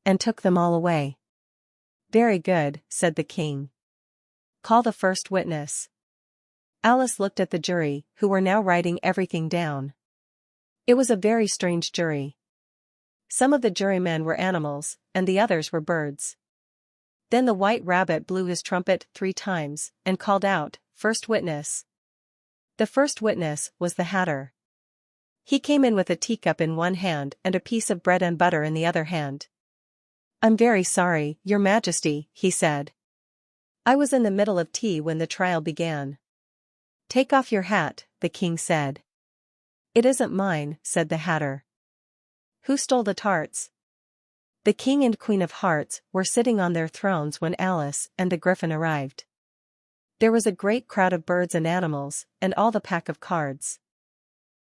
and took them all away. "Very good," said the king. "Call the first witness." Alice looked at the jury, who were now writing everything down. It was a very strange jury. Some of the jurymen were animals, and the others were birds. Then the White Rabbit blew his trumpet 3 times, and called out, "First witness." The first witness was the Hatter. He came in with a teacup in one hand and a piece of bread and butter in the other hand. "I'm very sorry, Your Majesty," he said. "I was in the middle of tea when the trial began." "Take off your hat," the king said. "It isn't mine," said the Hatter. "Who stole the tarts?" The King and Queen of Hearts were sitting on their thrones when Alice and the Griffin arrived. There was a great crowd of birds and animals, and all the pack of cards.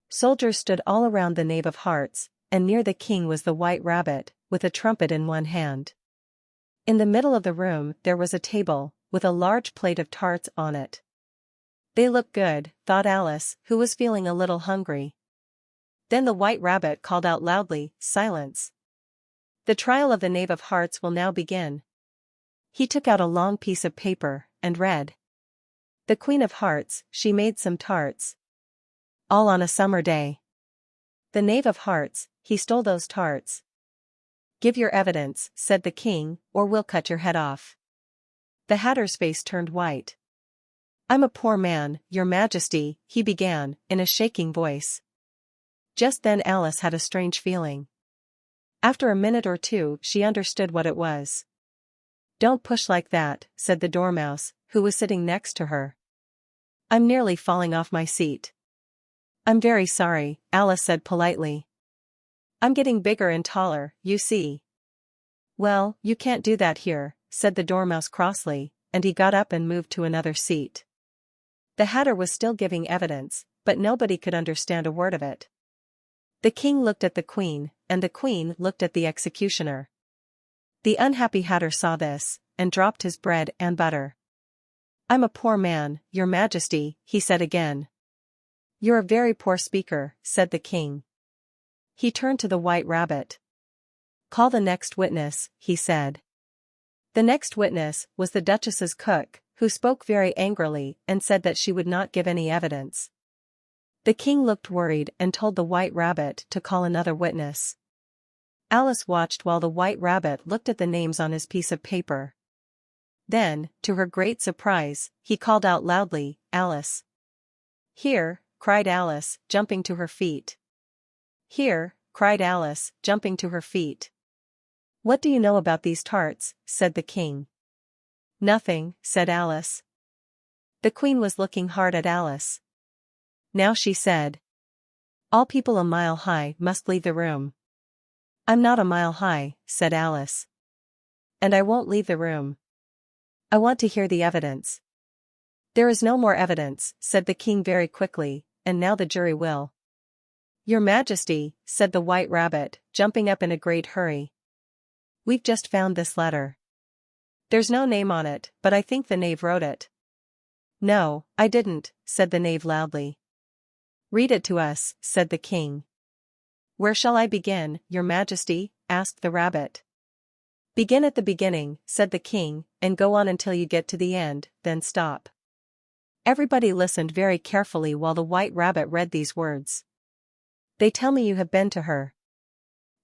Soldiers stood all around the Knave of Hearts, and near the king was the White Rabbit, with a trumpet in one hand. In the middle of the room there was a table, with a large plate of tarts on it. They looked good, thought Alice, who was feeling a little hungry. Then the White Rabbit called out loudly, "Silence! The trial of the Knave of Hearts will now begin." He took out a long piece of paper, and read. "The Queen of Hearts, she made some tarts. All on a summer day. The Knave of Hearts, he stole those tarts." "Give your evidence," said the king, "or we'll cut your head off." The Hatter's face turned white. "I'm a poor man, Your Majesty," he began, in a shaking voice. Just then Alice had a strange feeling. After a minute or two she understood what it was. "Don't push like that," said the Dormouse, who was sitting next to her. "I'm nearly falling off my seat." "I'm very sorry," Alice said politely. "I'm getting bigger and taller, you see." "Well, you can't do that here," said the Dormouse crossly, and he got up and moved to another seat. The Hatter was still giving evidence, but nobody could understand a word of it. The king looked at the queen, and the queen looked at the executioner. The unhappy Hatter saw this, and dropped his bread and butter. "I'm a poor man, Your Majesty," he said again. "You're a very poor speaker," said the king. He turned to the White Rabbit. "Call the next witness," he said. The next witness was the Duchess's cook, who spoke very angrily and said that she would not give any evidence. The king looked worried and told the White Rabbit to call another witness. Alice watched while the White Rabbit looked at the names on his piece of paper. Then, to her great surprise, he called out loudly, "Alice!" "Here!" cried Alice, jumping to her feet. "Here!" cried Alice, jumping to her feet. "What do you know about these tarts?" said the king. "Nothing," said Alice. The queen was looking hard at Alice. Now she said, "All people a mile high must leave the room." "I'm not a mile high," said Alice. "And I won't leave the room. I want to hear the evidence." "There is no more evidence," said the king very quickly, "and now the jury will." "Your Majesty," said the White Rabbit, jumping up in a great hurry. "We've just found this letter. There's no name on it, but I think the knave wrote it." "No, I didn't," said the knave loudly. "Read it to us," said the king. "Where shall I begin, Your Majesty?" asked the rabbit. "Begin at the beginning," said the king, "and go on until you get to the end, then stop." Everybody listened very carefully while the White Rabbit read these words. "They tell me you have been to her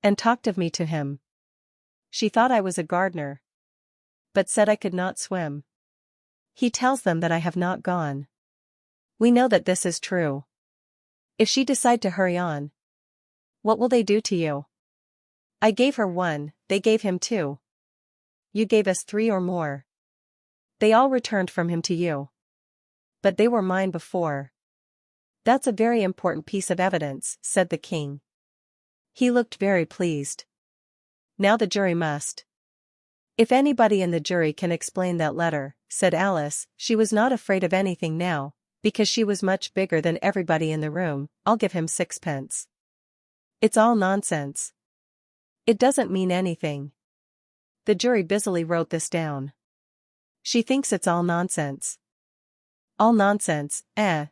and talked of me to him. She thought I was a gardener, but said I could not swim. He tells them that I have not gone. We know that this is true. If she decide to hurry on, what will they do to you? I gave her 1, they gave him 2. You gave us 3 or more. They all returned from him to you. But they were mine before." "That's a very important piece of evidence," said the king. He looked very pleased. "Now the jury must." "If anybody in the jury can explain that letter," said Alice, she was not afraid of anything now, because she was much bigger than everybody in the room, "I'll give him 6 pence. It's all nonsense. It doesn't mean anything." The jury busily wrote this down. "She thinks it's all nonsense." "All nonsense,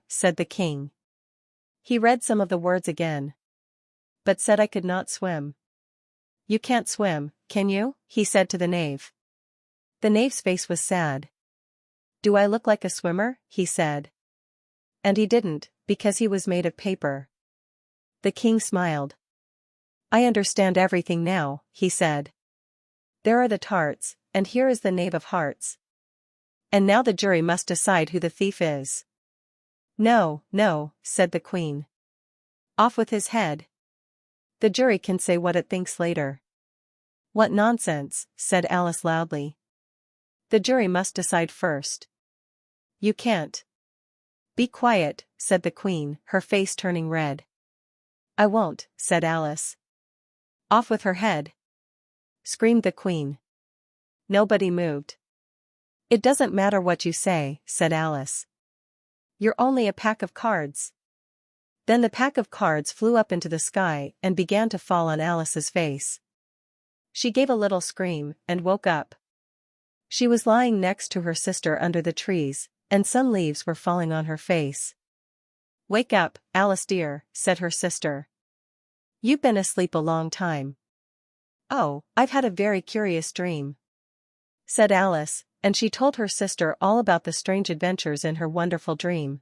said the king. He read some of the words again. "But said I could not swim." "You can't swim, can you? He said to the knave. The knave's face was sad. Do I look like a swimmer? He said. And he didn't, because he was made of paper. The king smiled. I understand everything now, he said. There are the tarts, and here is the knave of hearts. And now the jury must decide who the thief is. No, no, said the queen. Off with his head. The jury can say what it thinks later. What nonsense, said Alice loudly. The jury must decide first. You can't. Be quiet, said the queen, her face turning red. I won't, said Alice. Off with her head, screamed the queen. Nobody moved. It doesn't matter what you say, said Alice. You're only a pack of cards. Then the pack of cards flew up into the sky and began to fall on Alice's face. She gave a little scream and woke up. She was lying next to her sister under the trees, and some leaves were falling on her face. Wake up, Alice dear, said her sister. You've been asleep a long time. Oh, I've had a very curious dream, said Alice, and she told her sister all about the strange adventures in her wonderful dream.